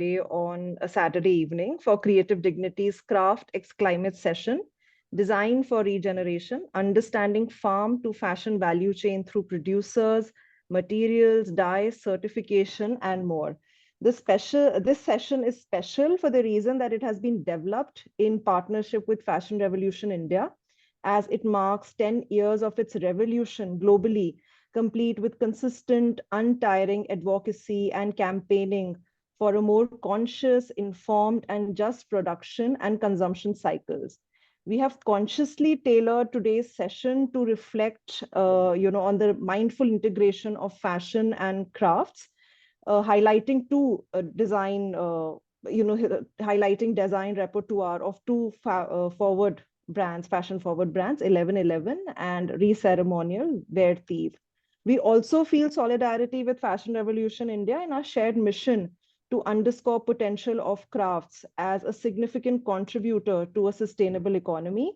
on a Saturday evening for Creative Dignity's CraftxClimate session, designed for regeneration, understanding farm to fashion value chain through producers, materials, dyes, certification, and more. This session is special for the reason that it has been developed in partnership with Fashion Revolution India, as it marks 10 years of its revolution globally, complete with consistent, untiring advocacy and campaigning for a more conscious, informed, and just production and consumption cycles. We have consciously tailored today's session to reflect, on the mindful integration of fashion and crafts, highlighting highlighting design repertoire of two forward brands, fashion forward brands, 1111 and Ceremonial, where Teev. We also feel solidarity with Fashion Revolution India in our shared mission to underscore potential of crafts as a significant contributor to a sustainable economy.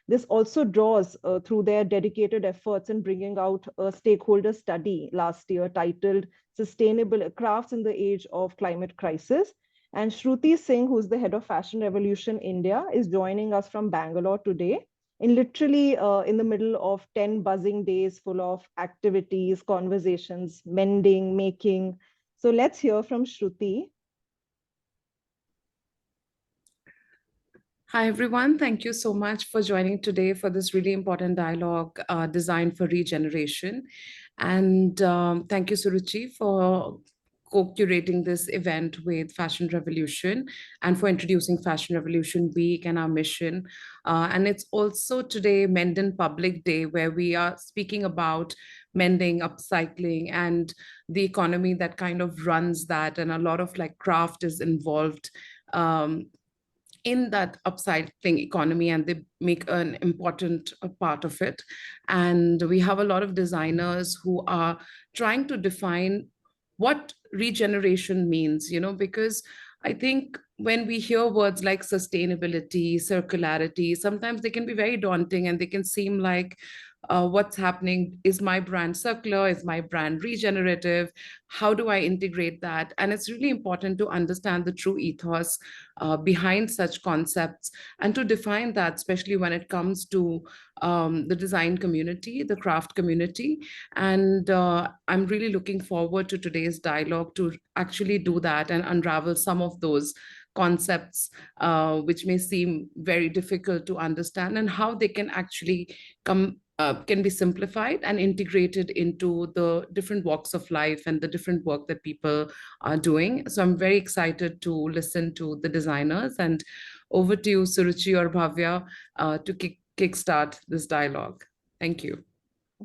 This also draws through their dedicated efforts in bringing out a stakeholder study last year titled Sustainable Crafts in the Age of Climate Crisis. And Shruti Singh, who's the head of Fashion Revolution India, is joining us from Bangalore today, in literally in the middle of 10 buzzing days full of activities, conversations, mending, making. So let's hear from Shruti. Hi, everyone. Thank you so much for joining today for this really important dialogue designed for regeneration. And thank you, Suruchi, for co-curating this event with Fashion Revolution and for introducing Fashion Revolution Week and our mission. And it's also today Menden Public Day, where we are speaking about mending, upcycling, and the economy that kind of runs that. And a lot of like craft is involved in that upcycling economy, and they make an important part of it. And we have a lot of designers who are trying to define what regeneration means, because I think when we hear words like sustainability, circularity, sometimes they can be very daunting and they can seem like what's happening. Is my brand circular? Is my brand regenerative? How do I integrate that? And it's really important to understand the true ethos behind such concepts and to define that, especially when it comes to the design community, the craft community. And I'm really looking forward to today's dialogue to actually do that and unravel some of those concepts which may seem very difficult to understand, and how they can actually can be simplified and integrated into the different walks of life and the different work that people are doing. So I'm very excited to listen to the designers. And over to you, Suruchi or Bhaavya, to kickstart this dialogue. Thank you.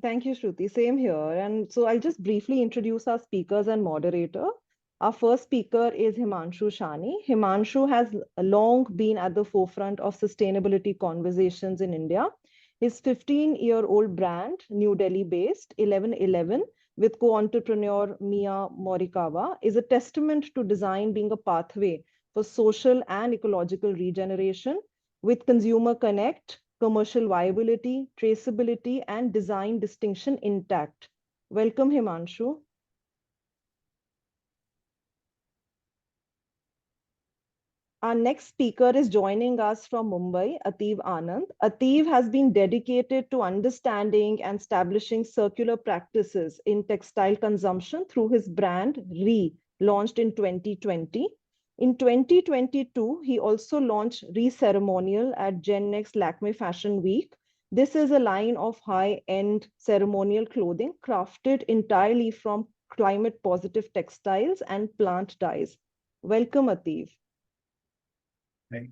Thank you, Shruti. Same here. And so I'll just briefly introduce our speakers and moderator. Our first speaker is Himanshu Shani. Himanshu has long been at the forefront of sustainability conversations in India. His 15-year-old brand, New Delhi-based 1111, with co-entrepreneur Mia Morikawa, is a testament to design being a pathway for social and ecological regeneration, with consumer connect, commercial viability, traceability, and design distinction intact. Welcome, Himanshu. Our next speaker is joining us from Mumbai, Ateev Anand. Ateev has been dedicated to understanding and establishing circular practices in textile consumption through his brand launched in 2020. In 2022, he also launched Ceremonial at Gen Next Lakmé Fashion Week. This is a line of high-end ceremonial clothing crafted entirely from climate-positive textiles and plant dyes. Welcome, Ateev. Right.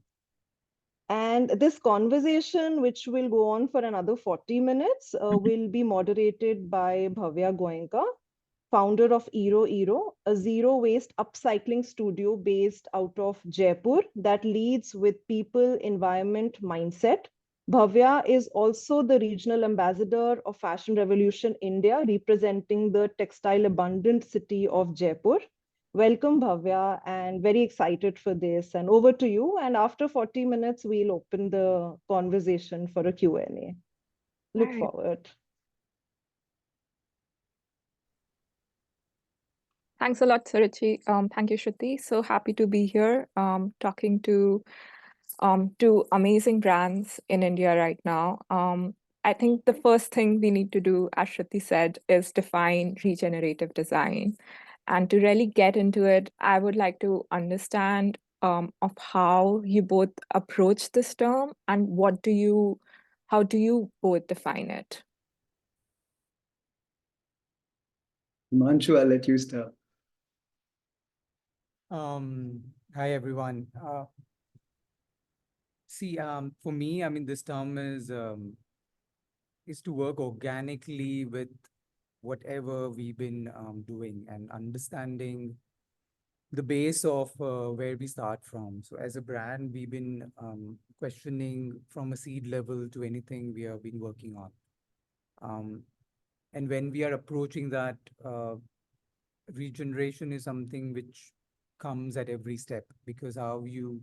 And this conversation, which will go on for another 40 minutes, will be moderated by Bhaavya Goenka, founder of Ero, a zero-waste upcycling studio based out of Jaipur that leads with people, environment, mindset. Bhaavya is also the regional ambassador of Fashion Revolution India, representing the textile abundant city of Jaipur. Welcome, Bhaavya, and very excited for this. And over to you. And after 40 minutes, we'll open the conversation for a Q&A. Look forward. Thanks a lot, Suruchi. Thank you, Shruti. So happy to be here, talking to two amazing brands in India right now. I think the first thing we need to do, as Shruti said, is define regenerative design. And to really get into it, I would like to understand of how you both approach this term and how do you both define it? Himanshu, I'll let you start. Hi everyone. For me, I mean, this term is to work organically with whatever we've been doing and understanding the base of where we start from. So as a brand, we've been questioning from a seed level to anything we have been working on. And when we are approaching that, regeneration is something which comes at every step, because how you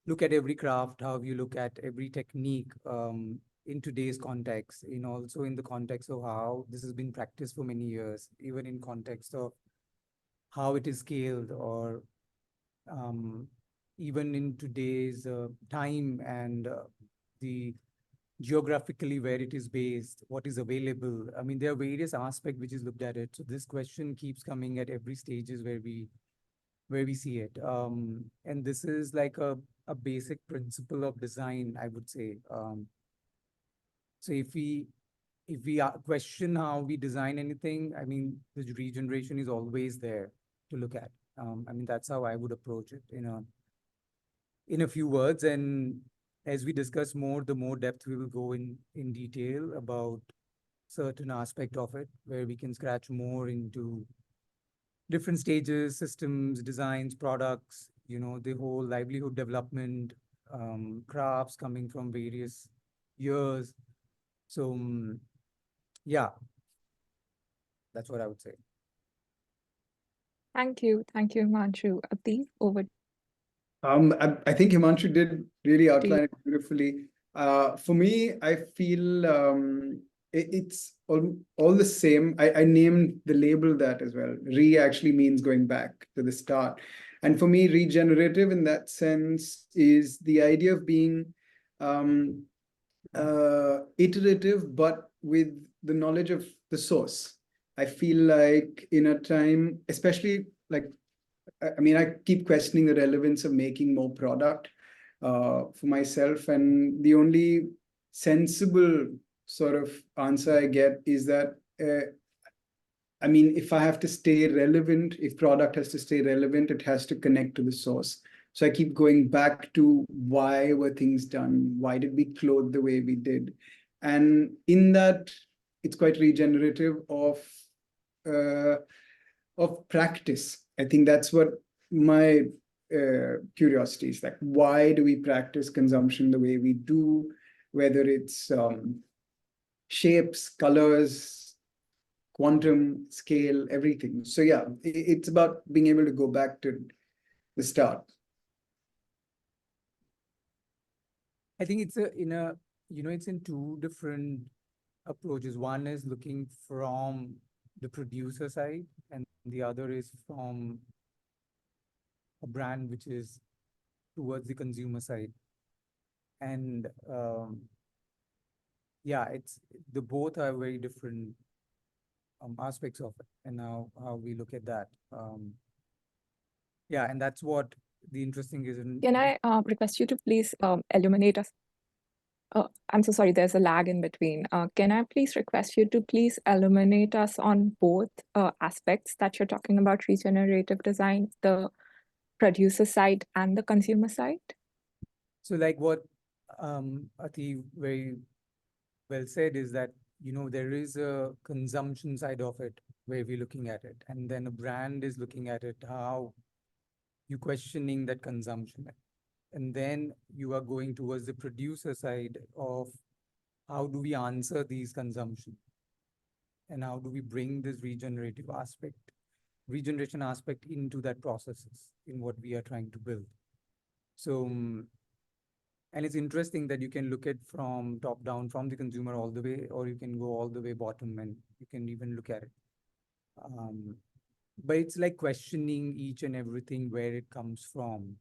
look at every craft, how you look at every technique in today's context, also in the context of how this has been practiced for many years, even in context of how it is scaled, or even in today's time and the geographically where it is based, what is available. I mean, there are various aspects which is looked at it. So this question keeps coming at every stages where we see it. And this is like a basic principle of design, I would say. So if we question how we design anything, I mean, the regeneration is always there to look at. I mean, that's how I would approach it in a few words. And as we discuss more, the more depth we will go in detail about certain aspect of it, where we can scratch more into different stages, systems, designs, products, the whole livelihood development, crafts coming from various years. So, yeah, that's what I would say. Thank you. Thank you, Himanshu. Ateev, over. I think Himanshu did really outline it beautifully. For me, I feel it's all the same. I named the label that as well. Re actually means going back to the start. And for me, regenerative in that sense is the idea of being iterative, but with the knowledge of the source. I feel like in a time, especially like, I mean, I keep questioning the relevance of making more product for myself. And the only sensible sort of answer I get is that, I mean, if I have to stay relevant, if product has to stay relevant, it has to connect to the source. So I keep going back to why were things done? Why did we clothe the way we did? And in that, it's quite regenerative of practice. I think that's what my curiosity is like. Why do we practice consumption the way we do? Whether it's shapes, colors, quantum, scale, everything. So yeah, it's about being able to go back to the start. I think it's it's in two different approaches. One is looking from the producer side, and the other is from a brand which is towards the consumer side. And yeah, the both are very different aspects of it, and how we look at that. Yeah, and that's what the interesting is. Can I request you to please illuminate us? I'm so sorry, there's a lag in between. Can I please request you to please illuminate us on both aspects that you're talking about regenerative design, the producer side and the consumer side? So like what Ateev very well said is that, there is a consumption side of it where we're looking at it. And then a brand is looking at it, how you questioning that consumption. And then you are going towards the producer side of how do we answer these consumption, and how do we bring this regeneration aspect into that processes in what we are trying to build. So, and it's interesting that you can look at from top down, from the consumer all the way, or you can go all the way bottom and you can even look at it. but it's like questioning each and everything where it comes from.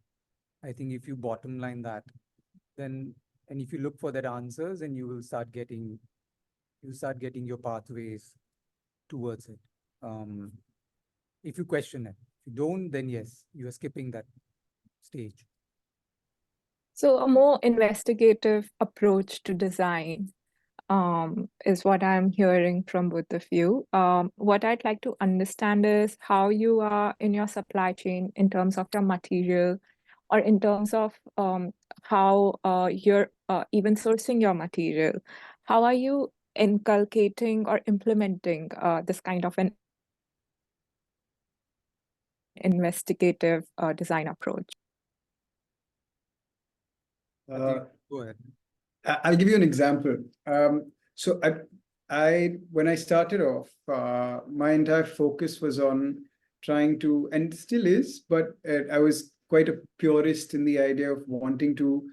I think if you bottom line that, then, and if you look for that answers, and you'll start getting your pathways towards it. If you question it, if you don't, then yes, you are skipping that stage. So a more investigative approach to design is what I'm hearing from both of you. What I'd like to understand is how you are in your supply chain in terms of your material, or in terms of how you're even sourcing your material. How are you inculcating or implementing this kind of an investigative design approach? Ateev, go ahead. I'll give you an example. So when I started off, my entire focus was on trying to, and still is, but I was quite a purist in the idea of wanting to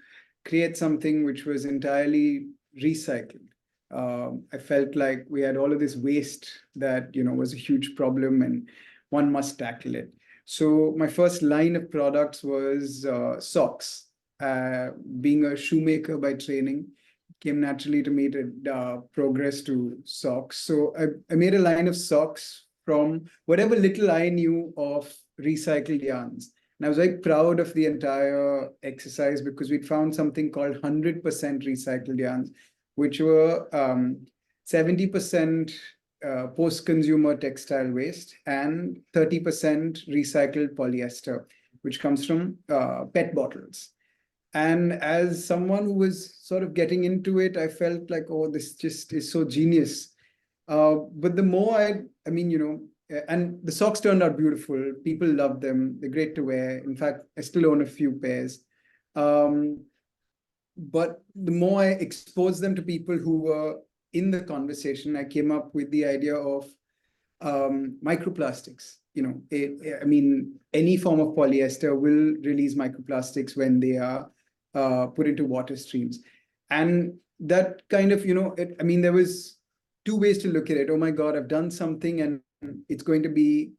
create something which was entirely recycled. I felt like we had all of this waste that, was a huge problem, and one must tackle it. So my first line of products was socks. Being a shoemaker by training, came naturally to me to progress to socks. So I made a line of socks from whatever little I knew of recycled yarns. And I was very proud of the entire exercise because we'd found something called 100% recycled yarns, which were 70% post-consumer textile waste and 30% recycled polyester, which comes from PET bottles. And as someone who was sort of getting into it, I felt like, oh, this just is so genius. But the more I mean, and the socks turned out beautiful. People love them. They're great to wear. In fact, I still own a few pairs. But the more I exposed them to people who were in the conversation, I came up with the idea of microplastics. I mean, any form of polyester will release microplastics when they are put into water streams. And that kind of, there was two ways to look at it. Oh my God, I've done something and it's going to be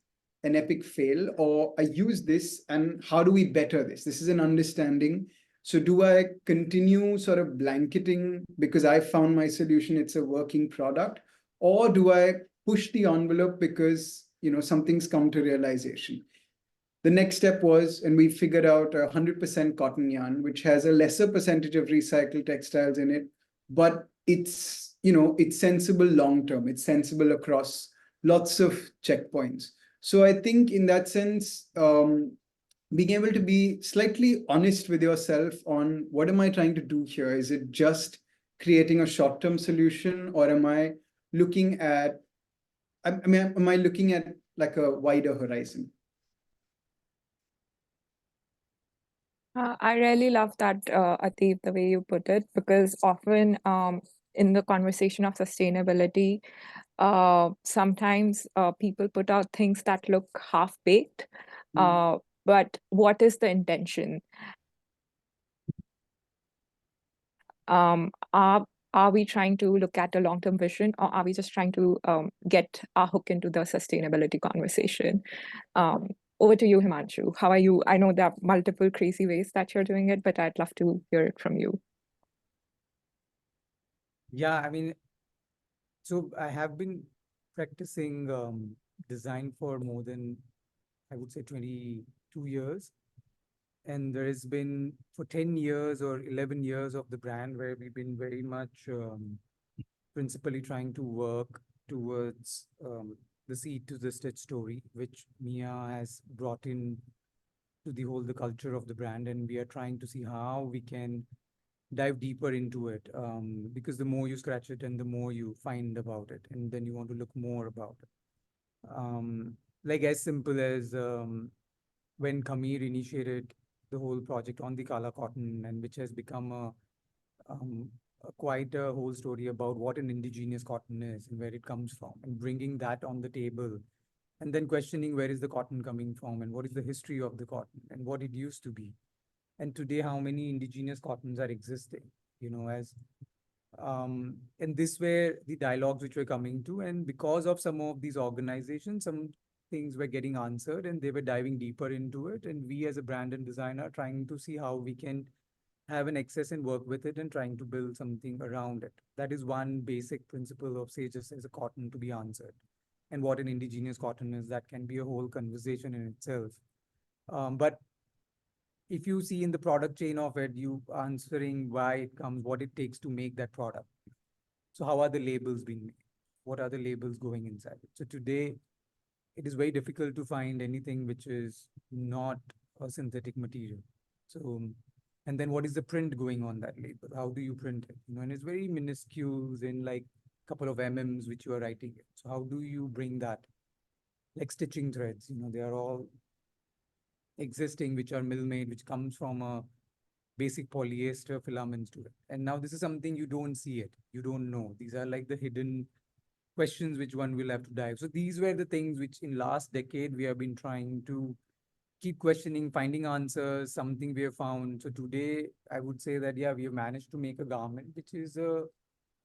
an epic fail, or I use this and how do we better this? This is an understanding. So do I continue sort of blanketing because I found my solution, it's a working product, or do I push the envelope because, something's come to realization? The next step was, and we figured out 100% cotton yarn, which has a lesser percentage of recycled textiles in it, but it's, it's sensible long-term. It's sensible across lots of checkpoints. So I think in that sense, being able to be slightly honest with yourself on what am I trying to do here? Is it just creating a short-term solution, or am I looking at, am I looking at like a wider horizon? I really love that, Ateev, the way you put it, because often in the conversation of sustainability, sometimes people put out things that look half-baked, but what is the intention? Are we trying to look at a long-term vision, or are we just trying to get our hook into the sustainability conversation? Over to you, Himanshu. How are you? I know there are multiple crazy ways that you're doing it, but I'd love to hear it from you. Yeah, I mean, so I have been practicing design for more than, I would say, 22 years. And there has been for 10 years or 11 years of the brand where we've been very much principally trying to work towards the seed to the stitch story, which Mia has brought in to the culture of the brand. And we are trying to see how we can dive deeper into it, because the more you scratch it and the more you find about it, and then you want to look more about it. Like as simple as when Khamir initiated the whole project on the Kala cotton, and which has become quite a whole story about what an indigenous cotton is and where it comes from, and bringing that on the table, and then questioning where is the cotton coming from and what is the history of the cotton and what it used to be. And today, how many indigenous cottons are existing, as and this were the dialogues which were coming to. And because of some of these organizations, some things were getting answered and they were diving deeper into it. And we as a brand and designer trying to see how we can have an access and work with it and trying to build something around it. That is one basic principle of, say, just as a cotton to be answered. And what an indigenous cotton is, that can be a whole conversation in itself. But if you see in the product chain of it, you answering why it comes, what it takes to make that product. So how are the labels being made? What are the labels going inside it? So today, it is very difficult to find anything which is not a synthetic material. So, and then what is the print going on that label? How do you print it? And it's very minuscule in like a couple of mm's which you are writing it. So how do you bring that? Like stitching threads, they are all existing, which are mill-made, which comes from a basic polyester filaments to it. And now this is something you don't see it. You don't know. These are like the hidden questions which one will have to dive. So these were the things which in last decade we have been trying to keep questioning, finding answers, something we have found. So today I would say that, yeah, we have managed to make a garment which is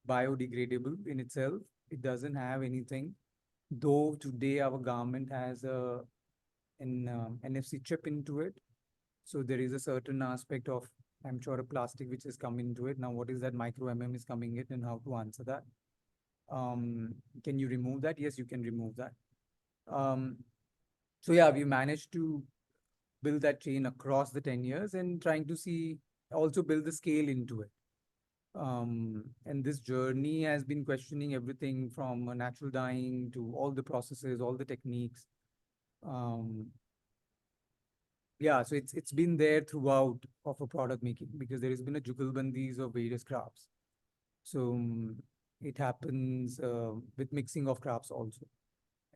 biodegradable in itself. It doesn't have anything. Though today our garment has an NFC chip into it. So there is a certain aspect of, I'm sure, a plastic which has come into it. Now, what is that micro is coming in and how to answer that? Can you remove that? Yes, you can remove that. So yeah, we managed to build that chain across the 10 years and trying to see, also build the scale into it. And this journey has been questioning everything from natural dyeing to all the processes, all the techniques. Yeah, so it's been there throughout of a product making, because there has been a jugalbandis of various crafts. So it happens with mixing of crafts also.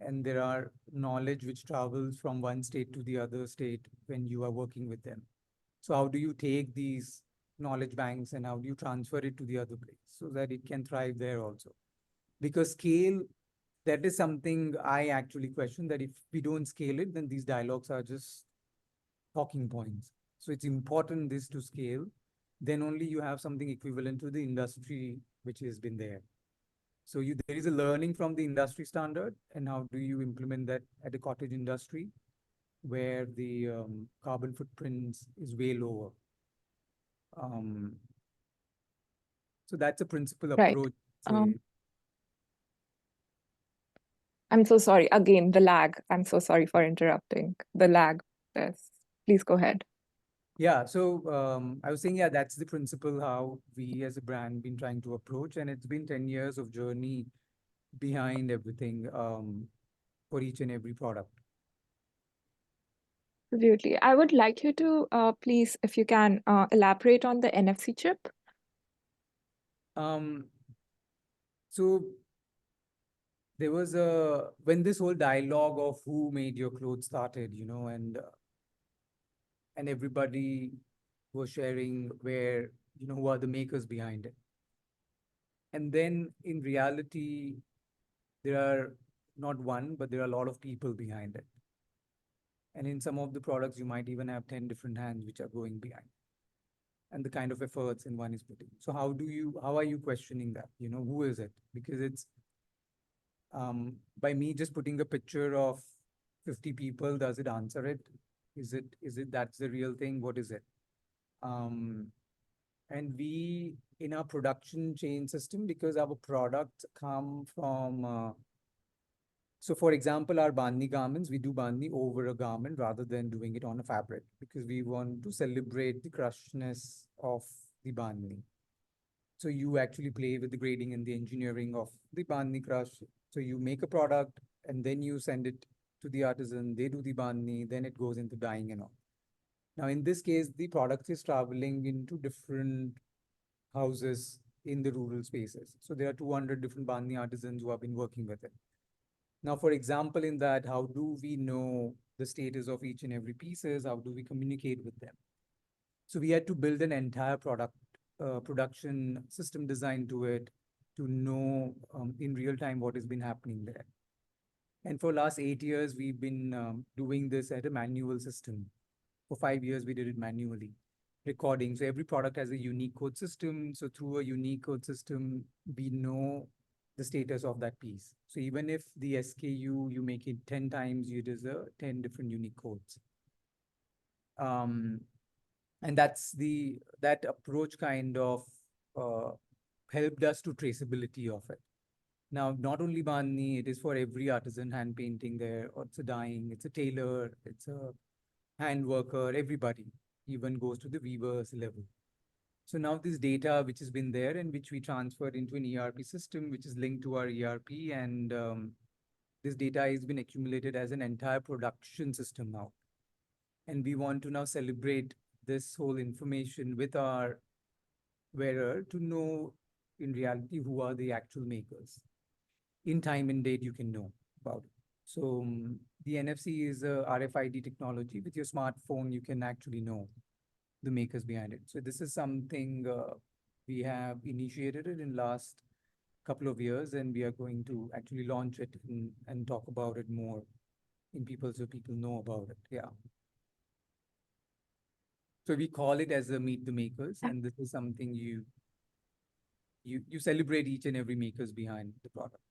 And there are knowledge which travels from one state to the other state when you are working with them. So how do you take these knowledge banks and how do you transfer it to the other place so that it can thrive there also? Because scale, that is something I actually question, that if we don't scale it, then these dialogues are just talking points. So it's important this to scale. Then only you have something equivalent to the industry which has been there. So there is a learning from the industry standard, and how do you implement that at a cottage industry where the carbon footprints is way lower. So that's a principal Right. approach. Say. I'm so sorry. Again, the lag. I'm so sorry for interrupting. The lag. Yes. Please go ahead. Yeah, so I was saying, yeah, that's the principle how we as a brand been trying to approach, and it's been 10 years of journey behind everything for each and every product. Absolutely. I would like you to please, if you can, elaborate on the NFC chip. So there was when this whole dialogue of who made your clothes started, and everybody was sharing where, who are the makers behind it. And then in reality, there are not one, but there are a lot of people behind it. And in some of the products, you might even have 10 different hands which are going behind. And the kind of efforts in one is putting. So how are you questioning that? Who is it? Because it's by me just putting a picture of 50 people, does it answer it? Is it that's the real thing? What is it? And we, in our production chain system, because our products come from, so for example, our bandhni garments, we do bandhni over a garment rather than doing it on a fabric, because we want to celebrate the crushness of the bandhni. So you actually play with the grading and the engineering of the bandhni crush. So you make a product and then you send it to the artisan, they do the bandhni, then it goes into dyeing and all. Now, in this case, the product is traveling into different houses in the rural spaces. So there are 200 different bandhni artisans who have been working with it. Now, for example, in that, how do we know the status of each and every pieces? How do we communicate with them? So we had to build an entire production system design to it to know in real time what has been happening there. And for last 8 years, we've been doing this at a manual system. For 5 years, we did it manually, recording. So every product has a unique code system. So through a unique code system, we know the status of that piece. So even if the SKU, you make it 10 times, you deserve 10 different unique codes. And that approach kind of helped us to traceability of it. Now, not only Bandhani, it is for every artisan hand painting there, or it's a dyeing, it's a tailor, it's a hand worker, everybody even goes to the weavers level. So now this data which has been there and which we transferred into an ERP system, which is linked to our ERP, and this data has been accumulated as an entire production system now. And we want to now celebrate this whole information with our wearer to know in reality who are the actual makers. In time and date, you can know about it. So the NFC is a RFID technology. With your smartphone, you can actually know the makers behind it. So this is something we have initiated it in last couple of years, and we are going to actually launch it and talk about it more in people so people know about it. Yeah. So we call it as a Meet the Makers, and this is something you celebrate each and every makers behind the product.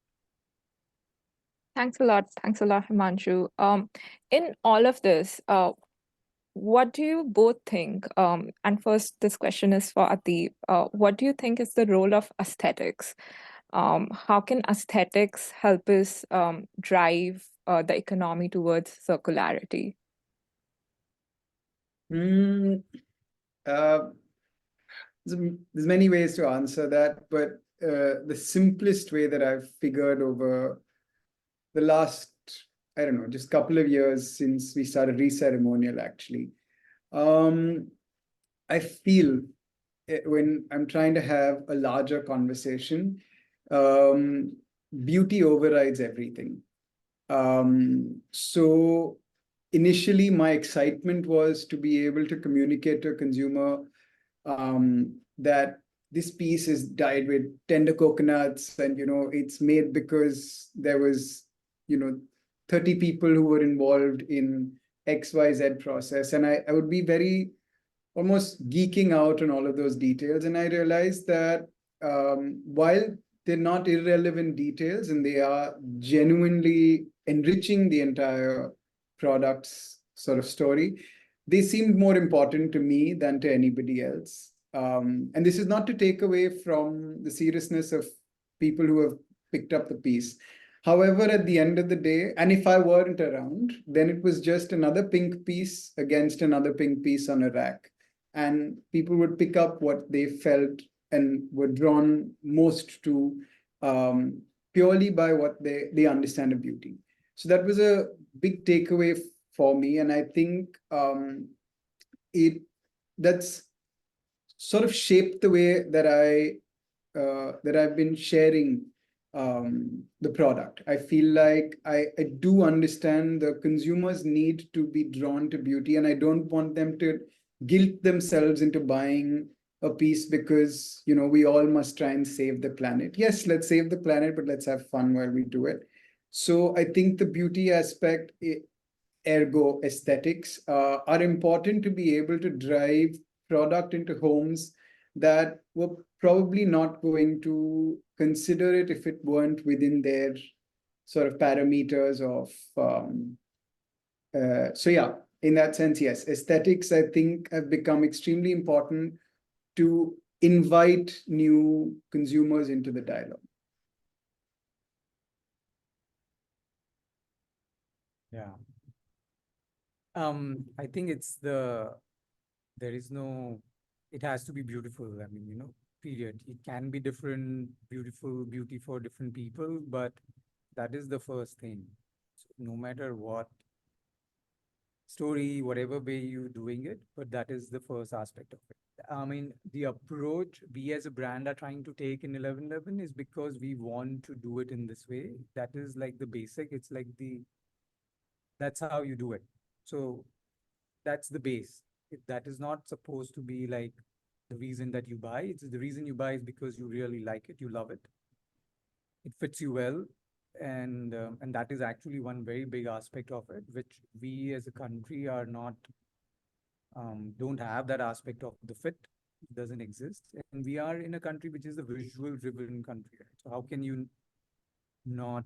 Thanks a lot. Thanks a lot, Himanshu. In all of this, what do you both think? And first, this question is for Ateev. What do you think is the role of aesthetics? How can aesthetics help us drive the economy towards circularity? There's many ways to answer that, but the simplest way that I've figured over the last, I don't know, just couple of years since we started Ceremonial, actually, I feel when I'm trying to have a larger conversation, beauty overrides everything. So initially, my excitement was to be able to communicate to a consumer that this piece is dyed with tender coconuts, and it's made because there was 30 people who were involved in XYZ process, and I would be very almost geeking out on all of those details. And I realized that while they're not irrelevant details and they are genuinely enriching the entire product's sort of story, they seemed more important to me than to anybody else. And this is not to take away from the seriousness of people who have picked up the piece. However, at the end of the day, and if I weren't around, then it was just another pink piece against another pink piece on a rack. And people would pick up what they felt and were drawn most to purely by what they understand of beauty. So that was a big takeaway for me. And I think that's sort of shaped the way that I've been sharing the product. I feel like I do understand the consumer's need to be drawn to beauty, and I don't want them to guilt themselves into buying a piece because we all must try and save the planet. Yes, let's save the planet, but let's have fun while we do it. So I think the beauty aspect, ergo aesthetics, are important to be able to drive product into homes that were probably not going to consider it if it weren't within their sort of parameters of so yeah, in that sense, yes, aesthetics, I think, have become extremely important to invite new consumers into the dialogue. Yeah. I think it has to be beautiful. I mean, period. It can be different, beauty for different people, but that is the first thing. So no matter what story, whatever way you're doing it, but that is the first aspect of it. I mean, the approach we as a brand are trying to take in 1111 is because we want to do it in this way. That is like the basic. It's like that's how you do it. So that's the base. That is not supposed to be like the reason that you buy. It's the reason you buy is because you really like it, you love it. It fits you well, and that is actually one very big aspect of it, which we as a country are not don't have that aspect of the fit. It doesn't exist, and we are in a country which is a visual driven country. Right? So how can you not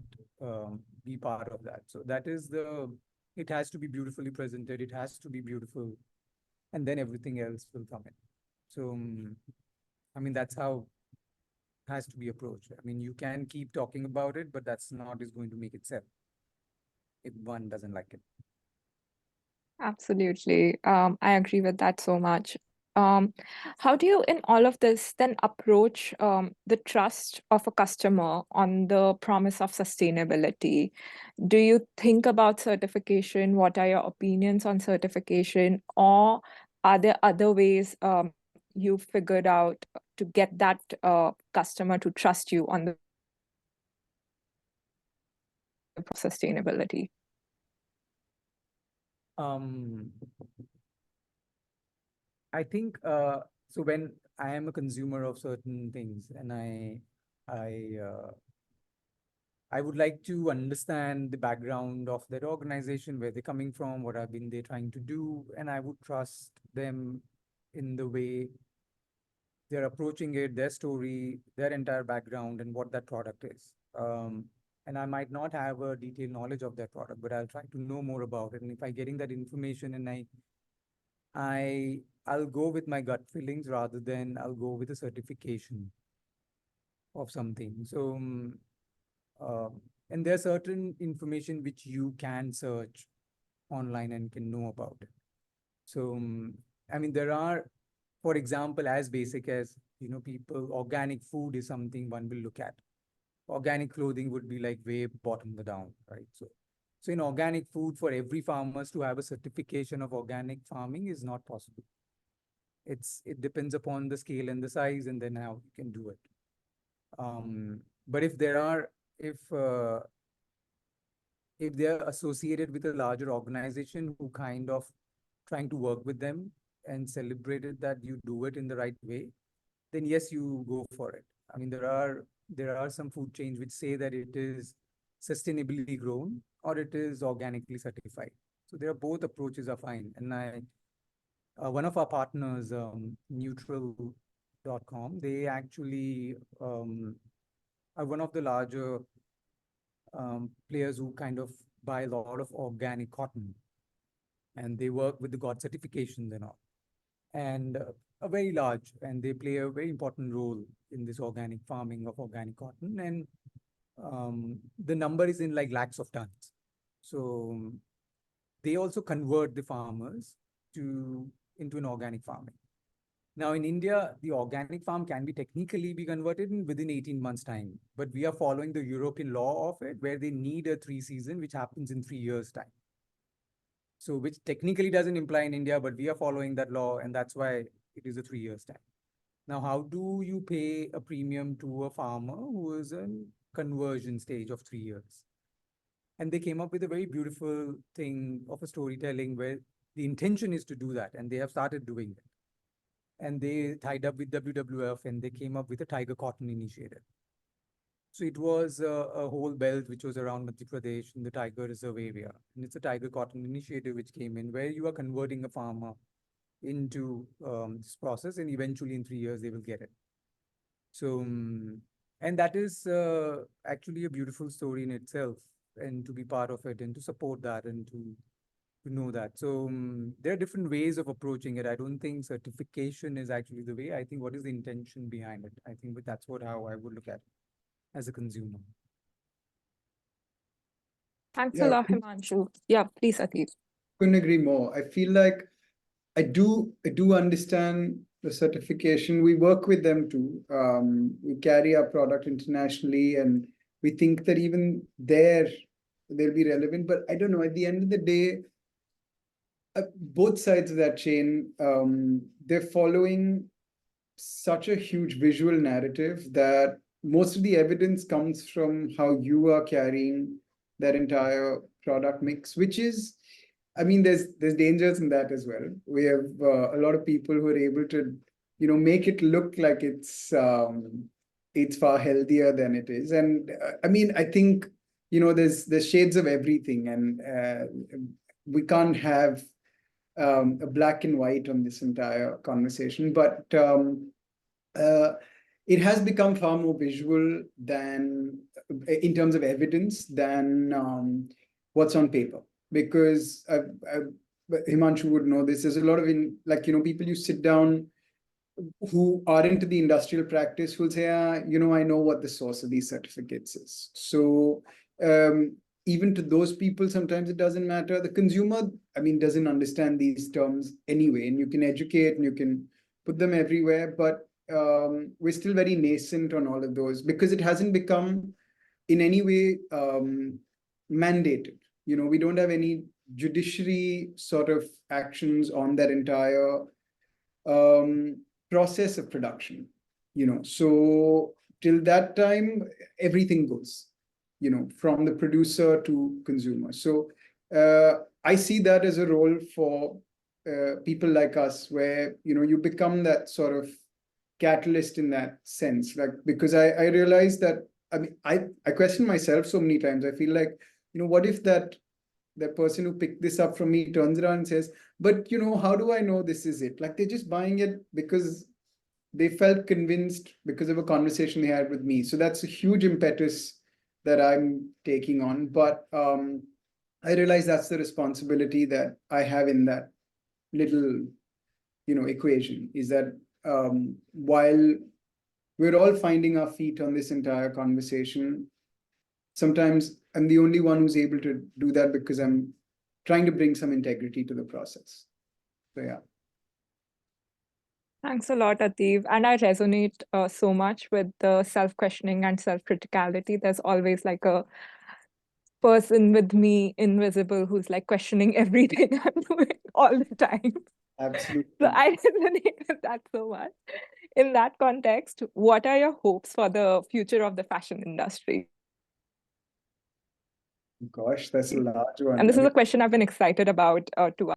be part of that. So that is it has to be beautifully presented. It has to be beautiful, and then everything else will come in. So, I mean, that's how it has to be approached. I mean, you can keep talking about it, but that's not is going to make it sell if one doesn't like it. Absolutely. I agree with that so much. How do you, in all of this, then approach the trust of a customer on the promise of sustainability? Do you think about certification? What are your opinions on certification? Or are there other ways you figured out to get that customer to trust you on the sustainability? I think so when I am a consumer of certain things and I would like to understand the background of that organization, where they're coming from, what have been they trying to do, and I would trust them in the way they're approaching it, their story, their entire background, and what that product is. And I might not have a detailed knowledge of that product, but I'll try to know more about it. And if I'm getting that information and I'll go with my gut feelings rather than I'll go with a certification of something. So, and there's certain information which you can search online and can know about it. So, I mean, there are, for example, as basic as, people, organic food is something one will look at. Organic clothing would be like way bottom the down, right? So in organic food, for every farmers to have a certification of organic farming is not possible. It depends upon the scale and the size, and then how you can do it. But if they're associated with a larger organization who kind of trying to work with them and celebrated that you do it in the right way, then yes, you go for it. I mean, there are some food chains which say that it is sustainably grown or it is organically certified. So there are both approaches are fine. And one of our partners, neutral.com, they actually are one of the larger players who kind of buy a lot of organic cotton, and they work with the GOT certifications and all, and a very large, and they play a very important role in this organic farming of organic cotton, and the number is in like lakhs of tons. So they also convert the farmers into an organic farming. Now in India, the organic farm can be technically be converted within 18 months time, but we are following the European law of it, where they need a 3 season, which happens in 3 years time. So which technically doesn't imply in India, but we are following that law, and that's why it is a 3 years time. Now, how do you pay a premium to a farmer who is in conversion stage of 3 years? And they came up with a very beautiful thing of a storytelling where the intention is to do that, and they have started doing it. And they tied up with WWF, and they came up with a Tiger Cotton Initiative. So it was a whole belt which was around Madhya Pradesh in the Tiger Reserve area. And it's a Tiger Cotton Initiative which came in, where you are converting a farmer into this process, and eventually in 3 years they will get it. So, and that is actually a beautiful story in itself, and to be part of it and to support that and to know that. So there are different ways of approaching it. I don't think certification is actually the way. I think what is the intention behind it? I think that's how I would look at it as a consumer. Thanks a lot, Himanshu. Yeah, please, Ateev. Couldn't agree more. I feel like I do understand the certification. We work with them too. We carry our product internationally, and we think that even there they'll be relevant. But I don't know, at the end of the day, both sides of that chain, they're following such a huge visual narrative that most of the evidence comes from how you are carrying that entire product mix, which is, I mean, there's dangers in that as well. We have a lot of people who are able to, make it look like it's far healthier than it is. And I mean, I think, there's shades of everything, and we can't have a black and white on this entire conversation. But it has become far more visual than in terms of evidence than what's on paper. Because Himanshu would know this. There's a lot of people you sit down who are into the industrial practice who'll say, I know what the source of these certificates is. So even to those people, sometimes it doesn't matter. The consumer, doesn't understand these terms anyway, and you can educate and you can put them everywhere, but we're still very nascent on all of those because it hasn't become in any way mandated. We don't have any judiciary sort of actions on that entire process of production. So till that time, everything goes, from the producer to consumer. So I see that as a role for people like us, where you become that sort of catalyst in that sense. Because I realized that I question myself so many times. I feel like, what if that person who picked this up from me turns around and says, but how do I know this is it? They're just buying it because they felt convinced because of a conversation they had with me. So that's a huge impetus that I'm taking on. But I realize that's the responsibility that I have in that little, equation, is that while we're all finding our feet on this entire conversation, sometimes I'm the only one who's able to do that because I'm trying to bring some integrity to the process. So yeah. Thanks a lot, Ateev. And I resonate so much with the self-questioning and self-criticality. There's always like a person with me, invisible, who's like questioning everything I'm doing all the time. Absolutely. So I resonate with that so much. In that context, what are your hopes for the future of the fashion industry? Gosh, that's a large one. And this is a question I've been excited about to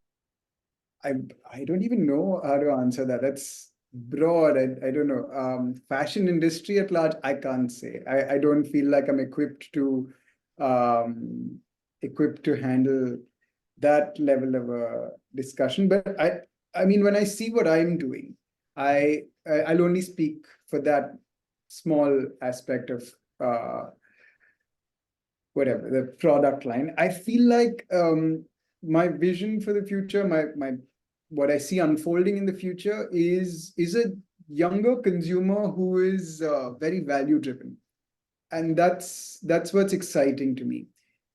I don't even know how to answer that. That's broad. I don't know. Fashion industry at large, I can't say. I don't feel like I'm equipped to handle that level of a discussion. But when I see what I'm doing, I'll only speak for that small aspect of whatever the product line. I feel like my vision for the future, my what I see unfolding in the future is a younger consumer who is very value driven, and that's what's exciting to me.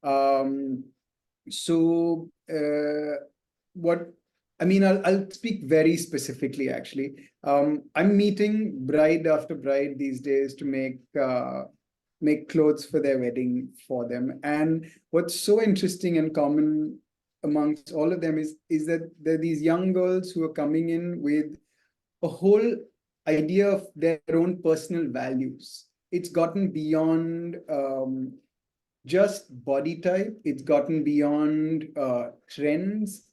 I'll speak very specifically. Actually, I'm meeting bride after bride these days to make clothes for their wedding for them. And what's so interesting and common amongst all of them is that there are these young girls who are coming in with a whole idea of their own personal values. It's gotten beyond just body type. It's gotten beyond trends.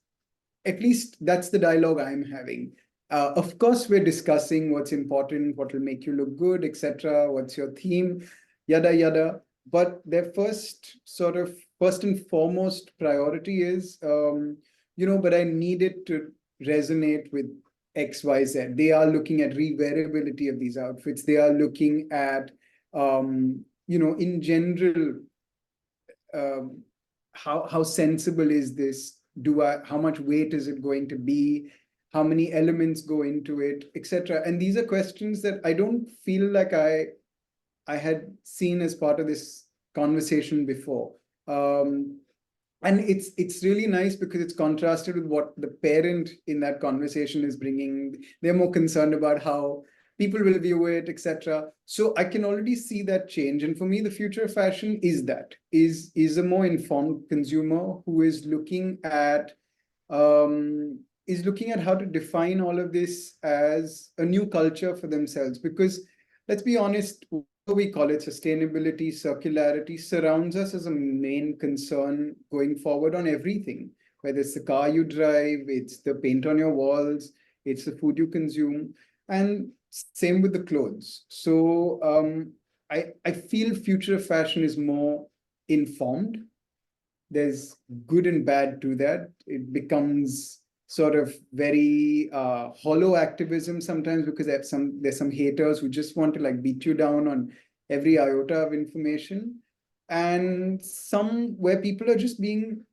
At least that's the dialogue I'm having. Of course, we're discussing what's important, what will make you look good, etc. What's your theme? Yada, yada. But their first and foremost priority is, but I need it to resonate with X, Y, Z. They are looking at rewearability of these outfits. They are looking at, in general, how sensible is this? How much weight is it going to be? How many elements go into it, etc. And these are questions that I don't feel like I had seen as part of this conversation before. And it's really nice because it's contrasted with what the parent in that conversation is bringing. They're more concerned about how people will view it, etc. So I can already see that change. And for me, the future of fashion is a more informed consumer who is looking at how to define all of this as a new culture for themselves. Because let's be honest, we call it sustainability, circularity surrounds us as a main concern going forward on everything, whether it's the car you drive, it's the paint on your walls, it's the food you consume, and same with the clothes. So I feel future of fashion is more informed. There's good and bad to that. It becomes sort of very hollow activism sometimes because there's some haters who just want to beat you down on every iota of information, and some where people are just being,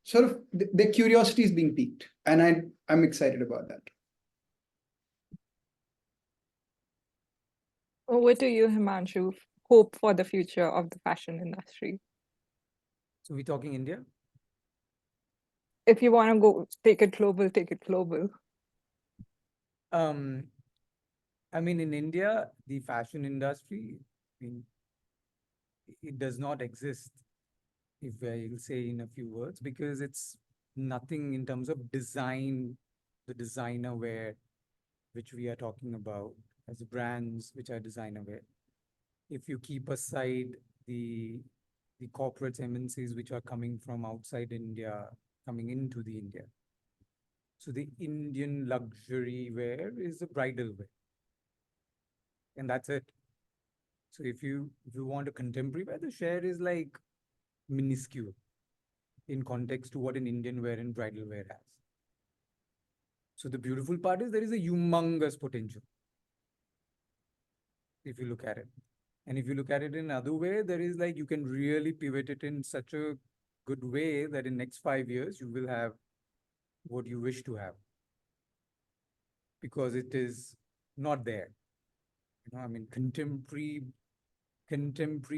sort of their curiosity is being piqued, and I'm excited about that. Over to you, Himanshu. Hope for the future of the fashion industry. So we're talking India? If you want to go take it global, take it global. I mean, in India, the fashion industry, I mean, it does not exist, if I'll say in a few words, because it's nothing in terms of design, the designer wear, which we are talking about as brands which are designer wear. If you keep aside the corporate MNCs which are coming from outside India, coming into the India. So the Indian luxury wear is the bridal wear. And that's it. So if you want a contemporary wear, the share is like minuscule in context to what an Indian wear and bridal wear has. So the beautiful part is there is a humongous potential, if you look at it. And if you look at it in another way, there is like, you can really pivot it in such a good way that in next 5 years, you will have what you wish to have. Because it is not there. I mean, contemporary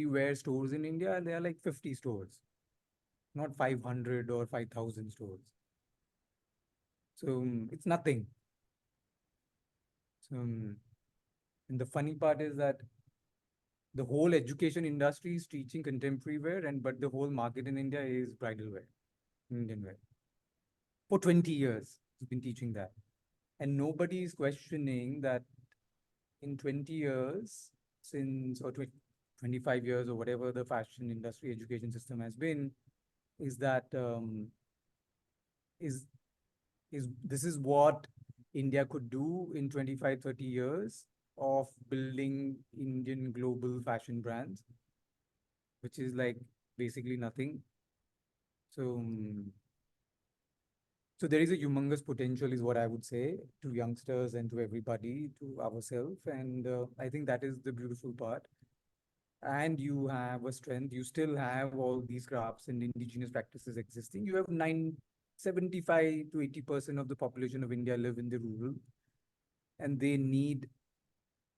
wear stores in India, there are like 50 stores, not 500 or 5,000 stores. So it's nothing. So, and the funny part is that the whole education industry is teaching contemporary wear, but the whole market in India is bridal wear, Indian wear. For 20 years, it's been teaching that. And nobody is questioning that in 20 years, since, or 25 years, or whatever the fashion industry education system has been, is that this is what India could do in 25, 30 years of building Indian global fashion brands, which is like basically nothing. So there is a humongous potential, is what I would say, to youngsters and to everybody, to ourselves. And I think that is the beautiful part. And you have a strength. You still have all these crafts and indigenous practices existing. You have 75 to 80% of the population of India live in the rural, and they need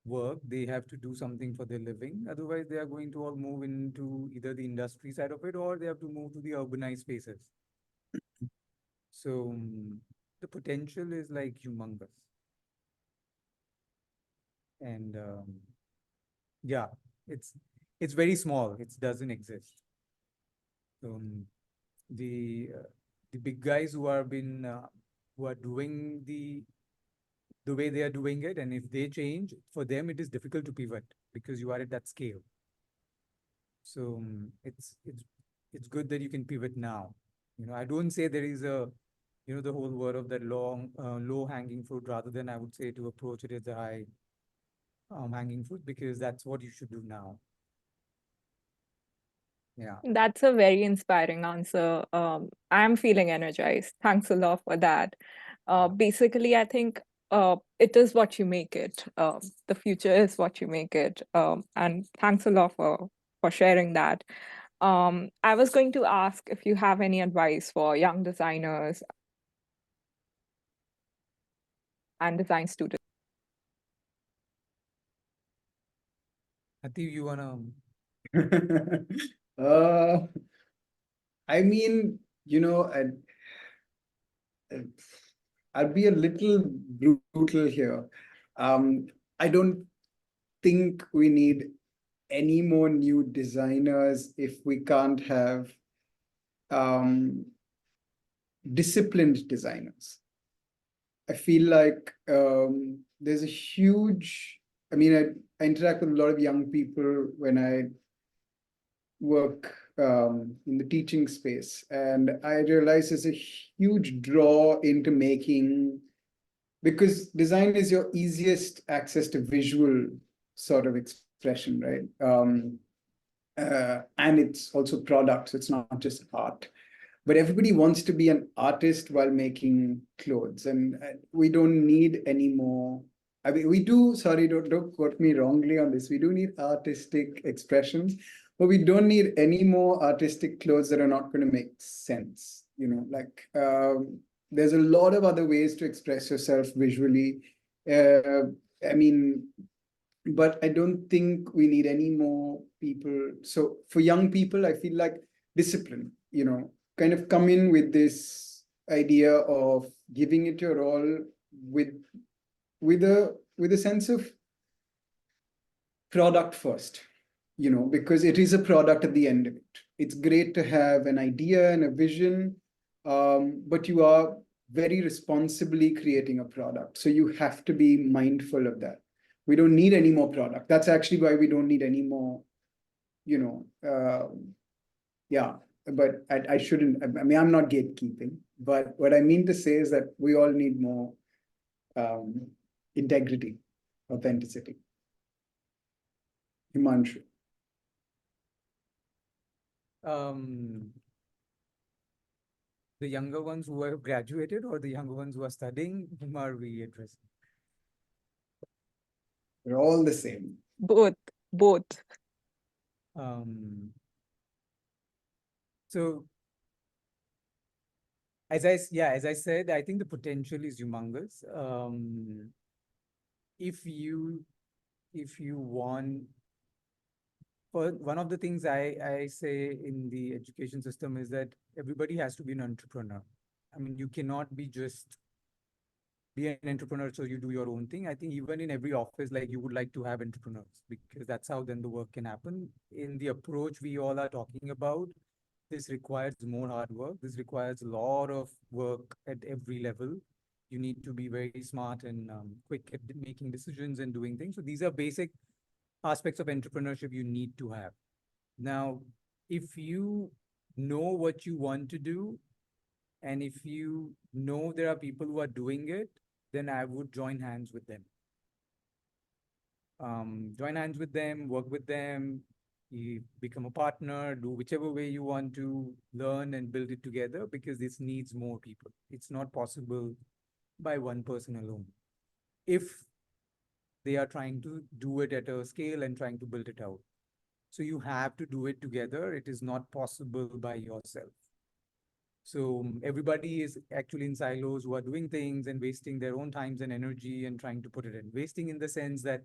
work. They have to do something for their living. Otherwise, they are going to all move into either the industry side of it, or they have to move to the urbanized spaces. So the potential is like humongous. And yeah, it's very small. It doesn't exist. The big guys who are doing the way they are doing it, and if they change, for them it is difficult to pivot because you are at that scale. So it's good that you can pivot now. I don't say there is a the whole word of that long low hanging fruit, rather than I would say to approach it as a high hanging fruit, because that's what you should do now. Yeah. That's a very inspiring answer. I'm feeling energized. Thanks a lot for that. Basically, I think it is what you make it. The future is what you make it. And thanks a lot for sharing that. I was going to ask if you have any advice for young designers and design students. Ateev, you wanna? I mean, I'll be a little brutal here. I don't think we need any more new designers if we can't have disciplined designers. I feel like there's a huge, I mean, I interact with a lot of young people when I work in the teaching space, and I realize there's a huge draw into making, because design is your easiest access to visual sort of expression, right? And it's also product, so it's not just art. But everybody wants to be an artist while making clothes, and we don't need any more I mean, we do, sorry, don't quote me wrongly on this. We do need artistic expressions, but we don't need any more artistic clothes that are not going to make sense. You know, like there's a lot of other ways to express yourself visually. I mean, but I don't think we need any more people. So for young people, I feel like discipline, you know, kind of come in with this idea of giving it your all with a sense of product first, you know, because it is a product at the end of it. It's great to have an idea and a vision, but you are very responsibly creating a product. So you have to be mindful of that. We don't need any more product. That's actually why we don't need any more, you know, yeah, but I shouldn't, I mean, I'm not gatekeeping, but what I mean to say is that we all need more integrity, authenticity. Himanshu. The younger ones who have graduated or the younger ones who are studying, whom are we addressing? We're all the same. Both. So as I said, I think the potential is humongous. If you want, one of the things I say in the education system is that everybody has to be an entrepreneur. I mean, you cannot just be an entrepreneur so you do your own thing. I think even in every office, like you would like to have entrepreneurs because that's how then the work can happen. In the approach we all are talking about, this requires more hard work. This requires a lot of work at every level. You need to be very smart and quick at making decisions and doing things. So these are basic aspects of entrepreneurship you need to have. Now, if you know what you want to do, and if you know there are people who are doing it, then I would join hands with them. Join hands with them, work with them, you become a partner, do whichever way you want to learn and build it together, because this needs more people. It's not possible by one person alone. If they are trying to do it at a scale and trying to build it out. So you have to do it together. It is not possible by yourself. So everybody is actually in silos who are doing things and wasting their own times and energy and trying to put it in. Wasting in the sense that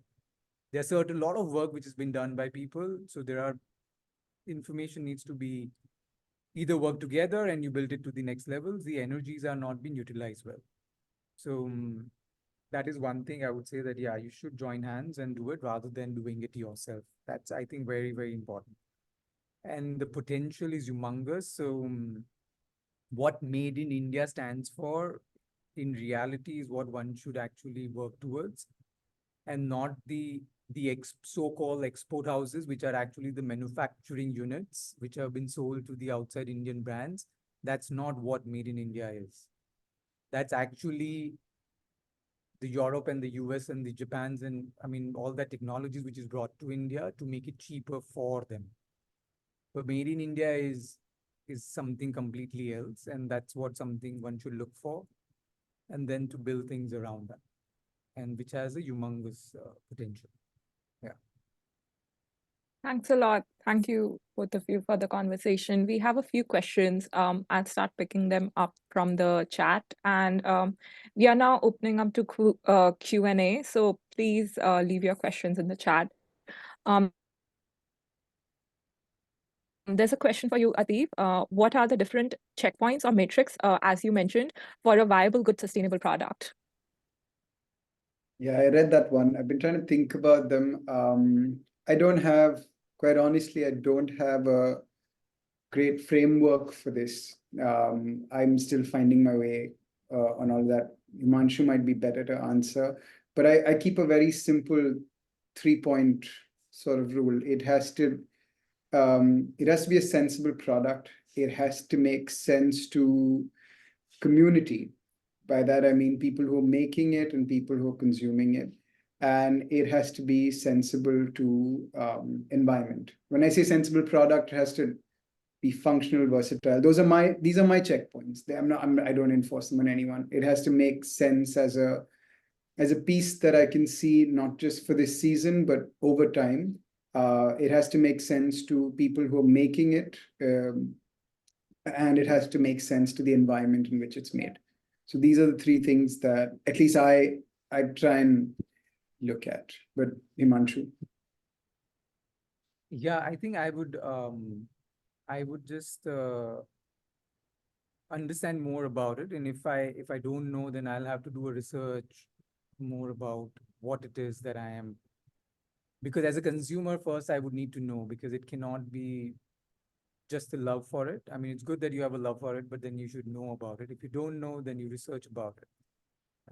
there's a lot of work which has been done by people. So information needs to be either work together and you build it to the next levels. The energies are not being utilized well. So that is one thing I would say that, yeah, you should join hands and do it rather than doing it yourself. That's, I think, very, very important. And the potential is humongous. So what Made in India stands for in reality is what one should actually work towards, and not the so-called export houses, which are actually the manufacturing units, which have been sold to the outside Indian brands. That's not what Made in India is. That's actually the Europe and the US and the Japans and I mean all that technologies which is brought to India to make it cheaper for them. But Made in India is something completely else, and that's what something one should look for, and then to build things around that, and which has a humongous potential. Yeah. Thanks a lot. Thank you, both of you, for the conversation. We have a few questions. I'll start picking them up from the chat. And we are now opening up to Q&A. So please leave your questions in the chat. There's a question for you, Ateev. What are the different checkpoints or metrics, as you mentioned, for a viable, good, sustainable product? Yeah, I read that one. I've been trying to think about them. Quite honestly, I don't have a great framework for this. I'm still finding my way on all that. Himanshu might be better to answer, but I keep a very simple 3-point sort of rule. It has to be a sensible product. It has to make sense to community. By that, I mean people who are making it and people who are consuming it. And it has to be sensible to environment. When I say sensible product, it has to be functional, versatile. These are my checkpoints. I don't enforce them on anyone. It has to make sense as a as a piece that I can see not just for this season, but over time. It has to make sense to people who are making it, and it has to make sense to the environment in which it's made. So these are the three things that at least I try and look at. But Himanshu. Yeah, I think I would just understand more about it, and if I don't know, then I'll have to do a research more about what it is that I am, because as a consumer first I would need to know, because it cannot be just a love for it. I mean, it's good that you have a love for it, but then you should know about it. If you don't know, then you research about it,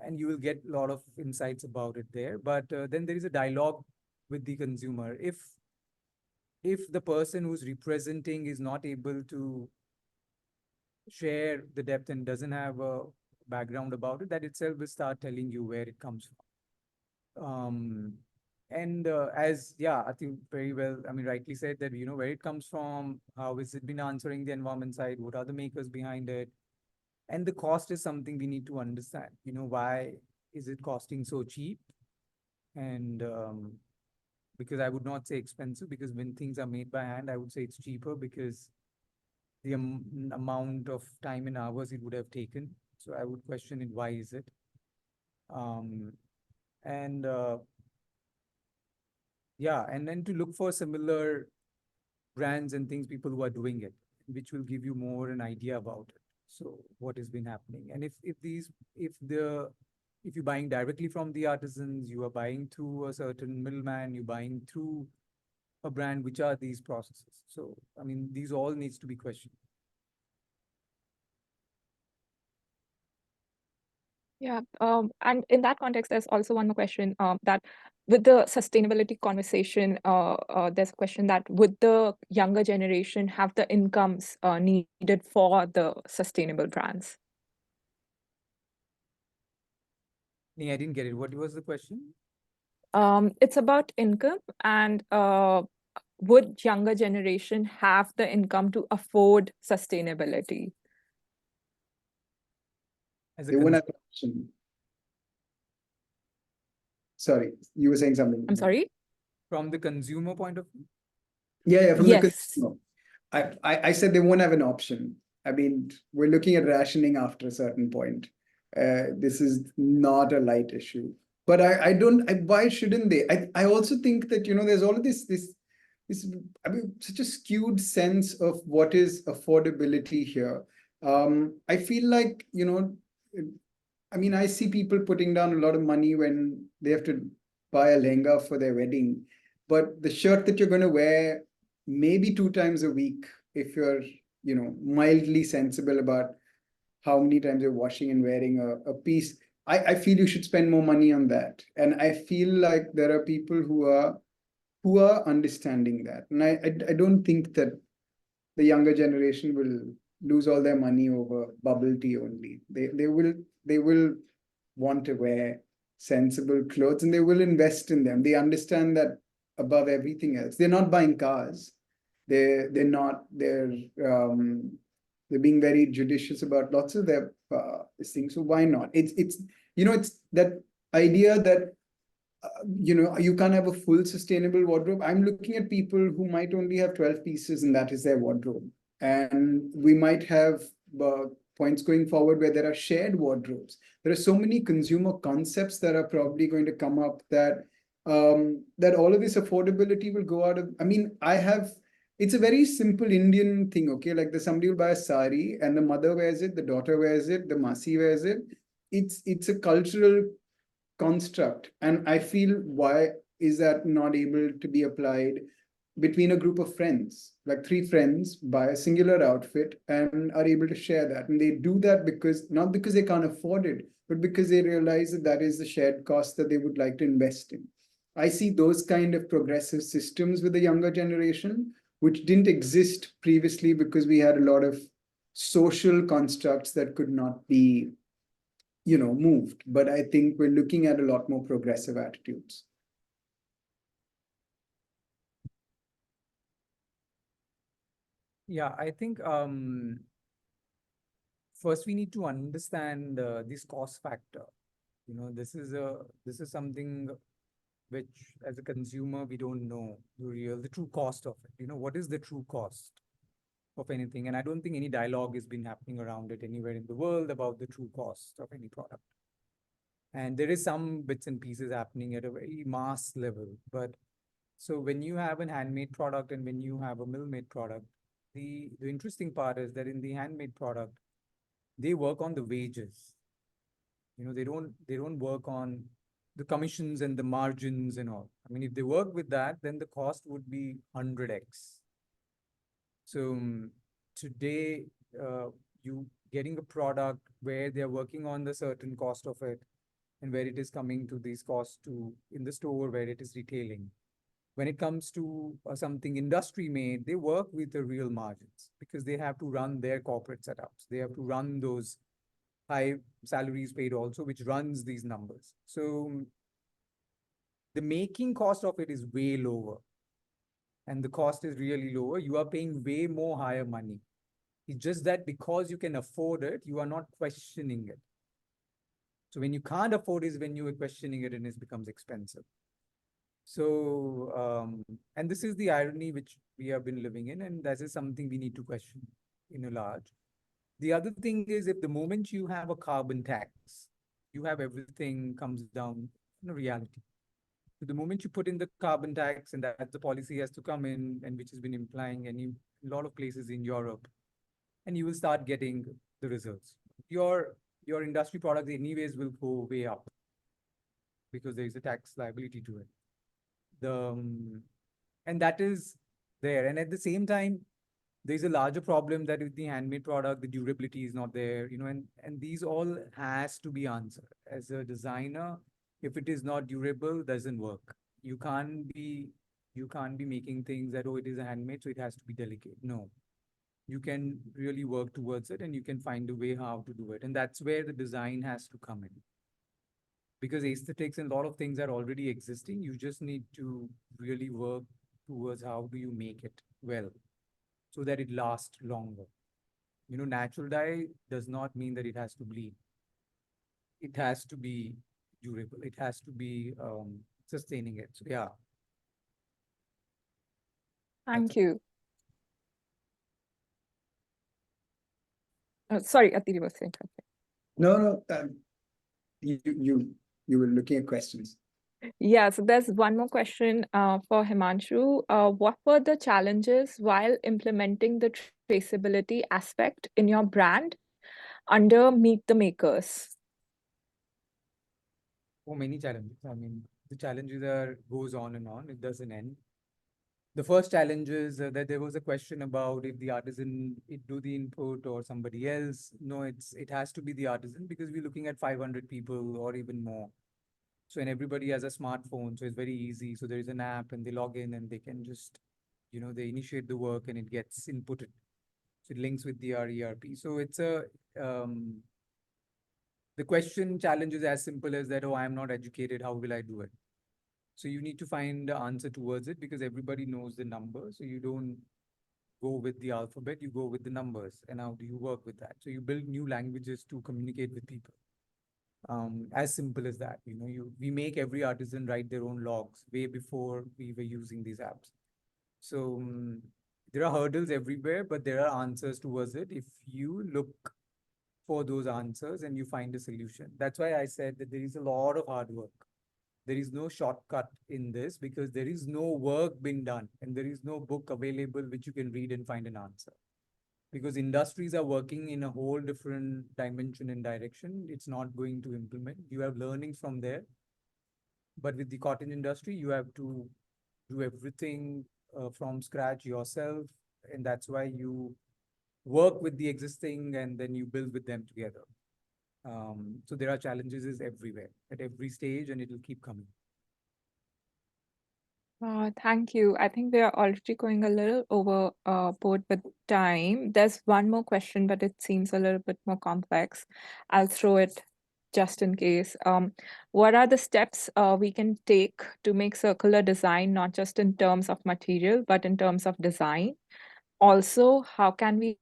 and you will get a lot of insights about it there. But then there is a dialogue with the consumer. If the person who's representing is not able to share the depth and doesn't have a background about it, that itself will start telling you where it comes from. And as I think very well, I mean, rightly said that, where it comes from, how has it been answering the environment side, what are the makers behind it, and the cost is something we need to understand. Why is it costing so cheap? And because I would not say expensive, because when things are made by hand, I would say it's cheaper because the amount of time and hours it would have taken. So I would question it, why is it? And and then to look for similar brands and things, people who are doing it, which will give you more an idea about it. So what has been happening, and if you're buying directly from the artisans, you are buying through a certain middleman, you're buying through a brand, which are these processes? So I mean, these all needs to be questioned. Yeah, and in that context, there's also one more question, that with the sustainability conversation, there's a question that would the younger generation have the incomes needed for the sustainable brands? Nee, I didn't get it. What was the question? It's about income, and would younger generation have the income to afford sustainability? As a They won't cons- have an option. Sorry, you were saying something. I'm sorry? from the consumer point of view? Yeah, from the Yes. consumer. I said they won't have an option. I mean, we're looking at rationing after a certain point. This is not a light issue. But why shouldn't they? I also think that, there's all of this, I mean, such a skewed sense of what is affordability here. I feel like, I mean, I see people putting down a lot of money when they have to buy a lehenga for their wedding. But the shirt that you're going to wear maybe 2 times a week, if you're, mildly sensible about how many times you're washing and wearing a piece, I feel you should spend more money on that. And I feel like there are people who are understanding that. And I don't think that the younger generation will lose all their money over bubble tea only. They will want to wear sensible clothes, and they will invest in them. They understand that above everything else. They're not buying cars. They're being very judicious about lots of their things. So why not? It's that idea that you can't have a full sustainable wardrobe. I'm looking at people who might only have 12 pieces and that is their wardrobe. And we might have points going forward where there are shared wardrobes. There are so many consumer concepts that are probably going to come up that all of this affordability will go out of. I mean, it's a very simple Indian thing, okay? Like somebody will buy a sari and the mother wears it, the daughter wears it, the masi wears it. It's a cultural construct. And I feel, why is that not able to be applied between a group of friends? Like 3 friends buy a singular outfit and are able to share that. And they do that not because they can't afford it, but because they realize that is the shared cost that they would like to invest in. I see those kind of progressive systems with the younger generation, which didn't exist previously because we had a lot of social constructs that could not be moved. But I think we're looking at a lot more progressive attitudes. Yeah, I think first we need to understand this cost factor. This is something which, as a consumer, we don't know the true cost of it. What is the true cost of anything? And I don't think any dialogue has been happening around it anywhere in the world about the true cost of any product. And there is some bits and pieces happening at a very mass level. But so when you have a handmade product and when you have a mill-made product, the interesting part is that in the handmade product, they work on the wages. They don't work on the commissions and the margins and all. I mean, if they work with that, then the cost would be 100x. So today, you getting a product where they're working on the certain cost of it and where it is coming to these costs to in the store where it is retailing. When it comes to something industry made, they work with the real margins because they have to run their corporate setups. They have to run those high salaries paid also, which runs these numbers. So the making cost of it is way lower and the cost is really lower. You are paying way more higher money. It's just that because you can afford it, you are not questioning it. So when you can't afford it is when you are questioning it and it becomes expensive. So, and this is the irony which we have been living in, and that is something we need to question in a large. The other thing is, if the moment you have a carbon tax, you have everything comes down in reality. So the moment you put in the carbon tax, and that the policy has to come in, and which has been implying a lot of places in Europe, and you will start getting the results. Your industry products anyways will go way up because there is a tax liability to it. And that is there. And at the same time, there's a larger problem that with the handmade product, the durability is not there, and these all has to be answered. As a designer, if it is not durable, doesn't work. You can't be making things that, oh, it is a handmade, so it has to be delicate. No. You can really work towards it and you can find a way how to do it. And that's where the design has to come in. Because aesthetics and a lot of things are already existing. You just need to really work towards how do you make it well so that it lasts longer. Natural dye does not mean that it has to bleed. It has to be durable. It has to be sustaining it. So yeah. Thank you. Sorry, Ateev was saying something. No, you were looking at questions. Yeah, so there's one more question for Himanshu. What were the challenges while implementing the traceability aspect in your brand under Meet the Makers? Oh, many challenges. I mean, the challenges goes on and on. It doesn't end. The first challenge is that there was a question about if the artisan do the input or somebody else. No, it has to be the artisan because we're looking at 500 people or even more. So, and everybody has a smartphone, so it's very easy. So there is an app and they log in and they can just, they initiate the work and it gets inputted. So it links with the ERP. So it's the question challenge is as simple as that, oh, I'm not educated, how will I do it? So you need to find the answer towards it because everybody knows the numbers. So you don't go with the alphabet, you go with the numbers. And how do you work with that? So you build new languages to communicate with people. As simple as that. We make every artisan write their own logs way before we were using these apps. So there are hurdles everywhere, but there are answers towards it if you look for those answers and you find a solution. That's why I said that there is a lot of hard work. There is no shortcut in this because there is no work being done and there is no book available which you can read and find an answer. Because industries are working in a whole different dimension and direction. It's not going to implement. You have learnings from there. But with the cotton industry, you have to do everything from scratch yourself. And that's why you work with the existing and then you build with them together. So there are challenges everywhere at every stage and it will keep coming. Thank you. I think we are already going a little overboard with time. There's one more question, but it seems a little bit more complex. I'll throw it just in case. What are the steps we can take to make circular design, not just in terms of material, but in terms of design? Also, how can we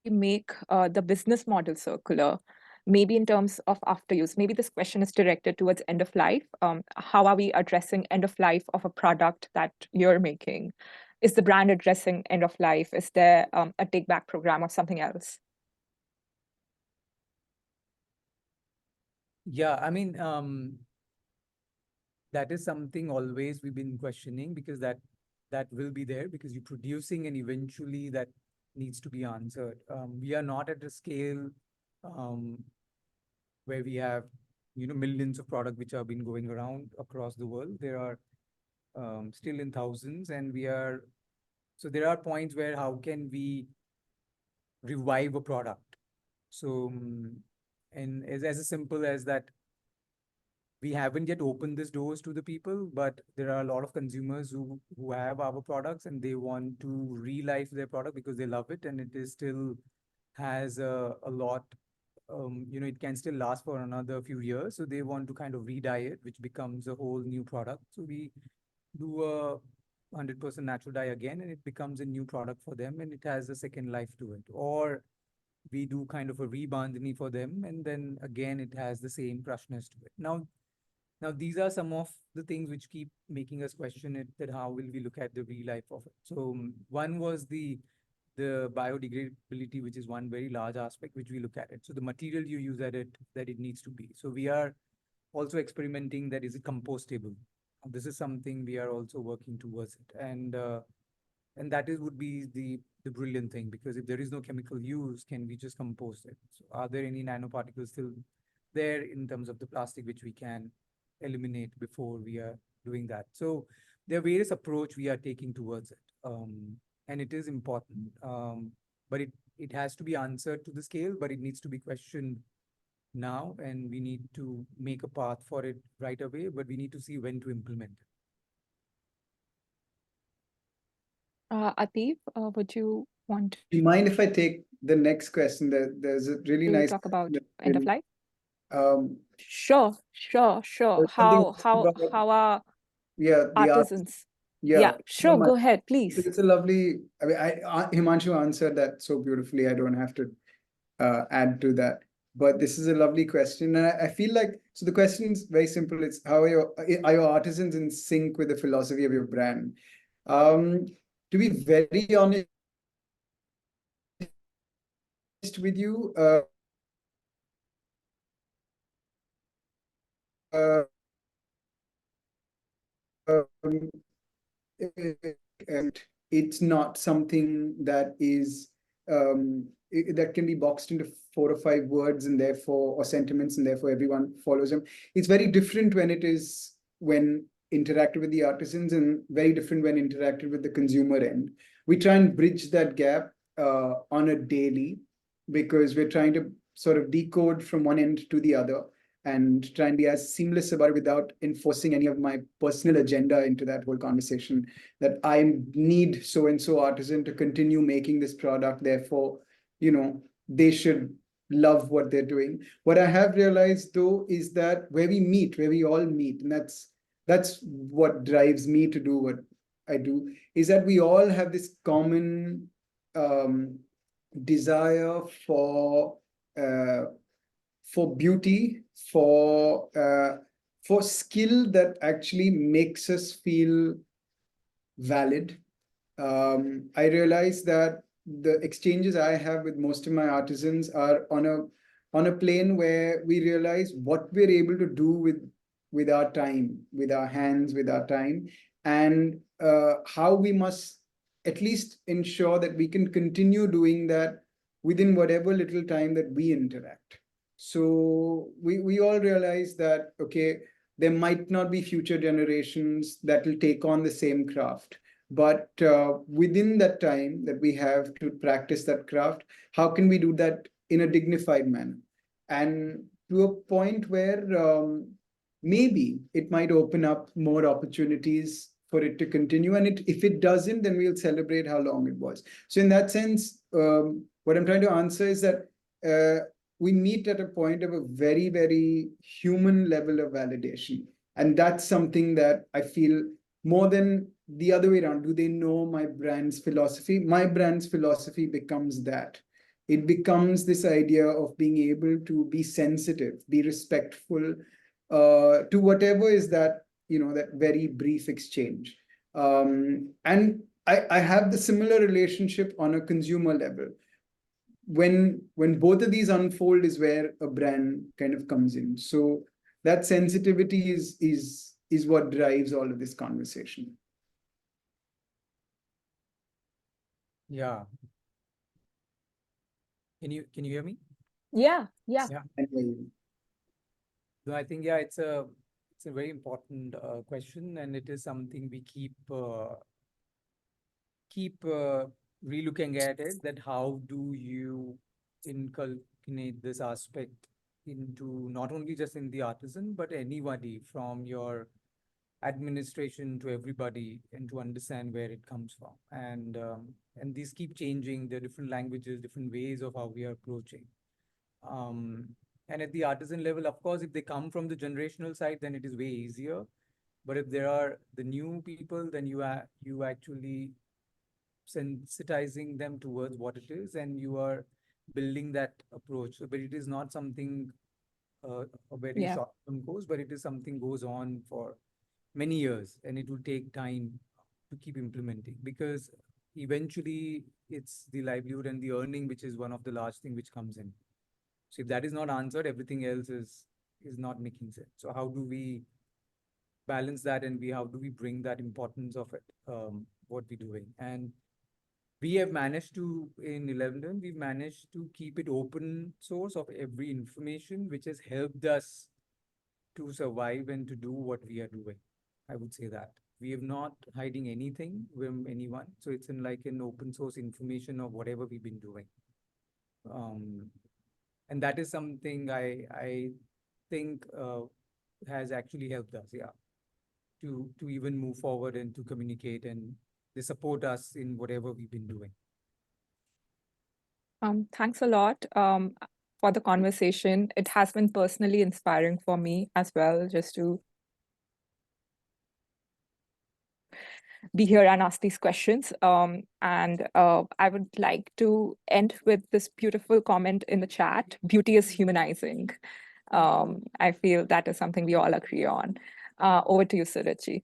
make the business model circular? maybe in terms of after use, maybe this question is directed towards end of life. How are we addressing end of life of a product that you're making? Is the brand addressing end of life? Is there a take back program or something else? Yeah, I mean, that is something always we've been questioning, because that will be there, because you're producing and eventually that needs to be answered. We are not at a scale where we have, millions of products which have been going around across the world. There are still in thousands, and so there are points where how can we revive a product? So, and as simple as that, we haven't yet opened these doors to the people, but there are a lot of consumers who have our products and they want to relife their product because they love it, and it is still has a lot. It can still last for another few years, so they want to kind of re-dye it, which becomes a whole new product. So we do a 100% natural dye again, and it becomes a new product for them, and it has a second life to it. Or we do kind of a rebandhani for them, and then again it has the same freshness to it. Now these are some of the things which keep making us question it, that how will we look at the real life of it. So one was the biodegradability, which is one very large aspect which we look at it. So the material you use that it needs to be. So we are also experimenting that, is it compostable? This is something we are also working towards it. And that would be the brilliant thing, because if there is no chemical use, can we just compost it? So are there any nanoparticles still there in terms of the plastic which we can eliminate before we are doing that? So there are various approach we are taking towards it. And it is important, but it has to be answered to the scale, but it needs to be questioned now, and we need to make a path for it right away, but we need to see when to implement it. Ateev, would you want to? Do you mind if I take the next question? There's a really nice talk about question end of life? Sure. Sure. How are the artisans? Yeah, sure. Go ahead, please. It's a lovely. I mean, Himanshu answered that so beautifully. I don't have to add to that. But this is a lovely question, and I feel like, so the question is very simple. It's how are your artisans in sync with the philosophy of your brand? To be very honest with you, and it's not something that is that can be boxed into 4 or 5 words and therefore, or sentiments, and therefore everyone follows them. It's very different when interacted with the artisans, and very different when interacted with the consumer end. We try and bridge that gap on a daily, because we're trying to sort of decode from one end to the other and try and be as seamless about it without enforcing any of my personal agenda into that whole conversation, that I need so-and-so artisan to continue making this product. Therefore, they should love what they're doing. What I have realized, though, is that where we all meet, and that's what drives me to do what I do, is that we all have this common desire for beauty, for skill that actually makes us feel valid. I realize that the exchanges I have with most of my artisans are on a plane where we realize what we're able to do with our time, with our hands, with our time, and how we must at least ensure that we can continue doing that within whatever little time that we interact. So we all realize that, okay, there might not be future generations that will take on the same craft, but within that time that we have to practice that craft, how can we do that in a dignified manner? And to a point where maybe it might open up more opportunities for it to continue. And if it doesn't, then we'll celebrate how long it was. So in that sense, what I'm trying to answer is that we meet at a point of a very, very human level of validation. And that's something that I feel more than the other way around. Do they know my brand's philosophy? My brand's philosophy becomes that it becomes this idea of being able to be sensitive, be respectful to whatever is that, that very brief exchange. And I have the similar relationship on a consumer level. When both of these unfold is where a brand kind of comes in. So that sensitivity is what drives all of this conversation. Yeah. Can you hear me? Yeah. Yeah. Anyway, So I think, yeah, it's a very important question, and it is something we keep relooking at it, that how do you inculcate this aspect into not only just in the artisan, but anybody from your administration to everybody, and to understand where it comes from. And these keep changing. There are different languages, different ways of how we are approaching. And at the artisan level, of course, if they come from the generational side, then it is way easier. But if there are the new people, then you actually sensitizing them towards what it is, and you are building that approach. So, but it is not something a very Yeah. short-term course, but it is something goes on for many years, and it will take time to keep implementing, because eventually it's the livelihood and the earning which is one of the large thing which comes in. So if that is not answered, everything else is not making sense. So how do we balance that, and how do we bring that importance of it, what we're doing? And we have managed to, in 11, we've managed to keep it open source of every information, which has helped us to survive and to do what we are doing. I would say that we have not hiding anything from anyone. So it's in like an open source information of whatever we've been doing. And that is something I think has actually helped us, yeah, to even move forward and to communicate, and they support us in whatever we've been doing. Thanks a lot for the conversation. It has been personally inspiring for me as well, just to be here and ask these questions. And I would like to end with this beautiful comment in the chat: beauty is humanizing. I feel that is something we all agree on. Over to you, Suruchi.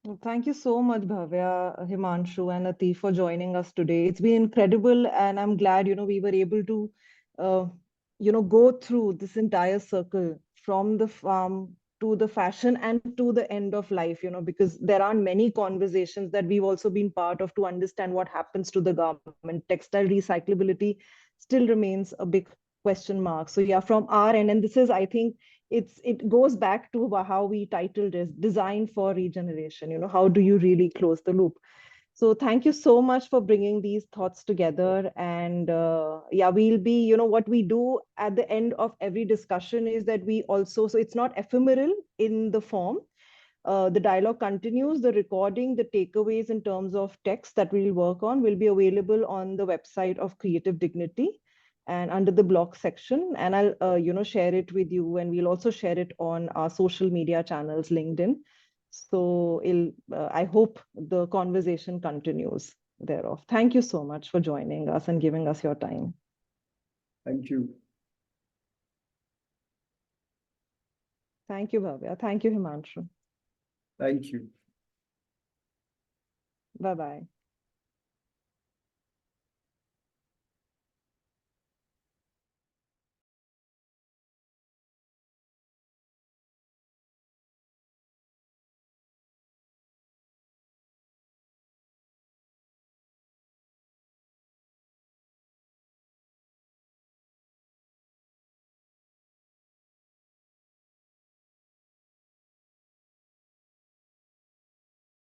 Well, thank you so much, Bhaavya, Himanshu, and Ateev for joining us today. It's been incredible, and I'm glad, we were able to, go through this entire circle from the farm to the fashion and to the end of life, because there are many conversations that we've also been part of to understand what happens to the garment. Textile recyclability still remains a big question mark. So yeah, from our end, and this is, I think, it goes back to how we titled this design for regeneration. How do you really close the loop? So thank you so much for bringing these thoughts together. And yeah, we'll be, what we do at the end of every discussion is that we also, so it's not ephemeral in the form. The dialogue continues, the recording, the takeaways in terms of text that we'll work on will be available on the website of Creative Dignity and under the blog section. And I'll, share it with you, and we'll also share it on our social media channels, LinkedIn. So I hope the conversation continues thereof. Thank you so much for joining us and giving us your time. thank you. Thank you, Bhaavya. Thank you, Himanshu. Thank you. Bye-bye.